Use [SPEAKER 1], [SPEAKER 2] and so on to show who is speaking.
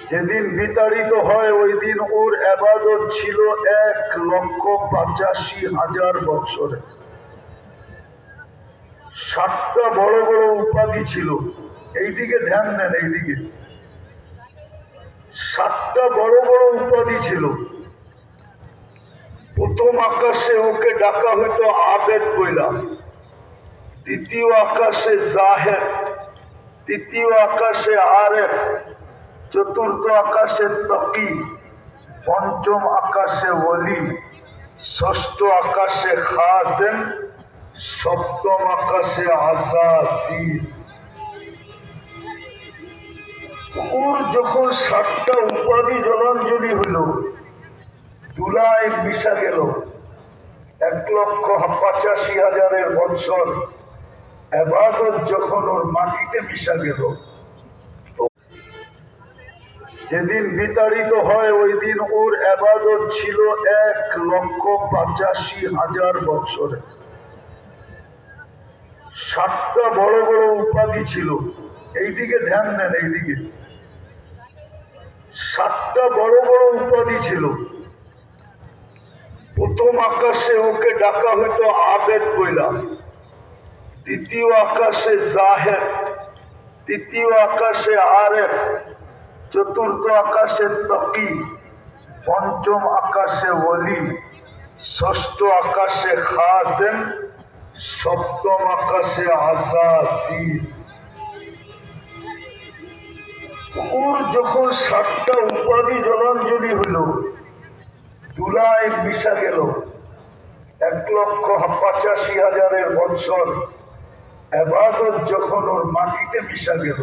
[SPEAKER 1] যেদিন বিতাড়িত হয় ওই দিন ওর ইবাদত ছিল 1,85,000 বছরে। 7টা বড় বড় উপাধি ছিল। এইদিকে ধ্যান দেন, এইদিকে 7টা বড় বড় উপাধি ছিল। প্রথম আকাশে ওকে ডাকা হইতো আবেদ বইলা, দ্বিতীয় আকাশে জাহেদ, তৃতীয় আকাশে আরেফ, চতুর্থ আকাশে তকি, পঞ্চম আকাশে ওলি, ষষ্ঠ আকাশে খাজেন, সপ্তম আকাশে আযাযীল। ওর যখন 7টা উপাধি জলাঞ্জলি হইল, ধুলায় মিশা গেল 1,85,000 বছর ইবাদত যখন ওর মাটিতে মিশা গেল, যেদিন বিতাড়িত হয় ওই দিন ওর ইবাদত ছিল 1,85,000 বছরে। 7টা বড় বড় উপাধি ছিল। এইদিকে ধ্যান দেন, এইদিকে 7টা বড় বড় উপাধি ছিল। প্রথম আকাশে ওকে ডাকা হইতো আবেদ বইলা, দ্বিতীয় আকাশে জাহেদ, তৃতীয় আকাশে আরেফ, চতুর্থ আকাশে তকি, পঞ্চম আকাশে ওলি, ষষ্ঠ আকাশে খাজেন, সপ্তম আকাশে আযাযীল। ওর যখন 7টা উপাধি জলাঞ্জলি হইল, ধুলায় মিশা গেল 1,85,000 বছর ইবাদত যখন ওর মাটিতে মিশা গেল,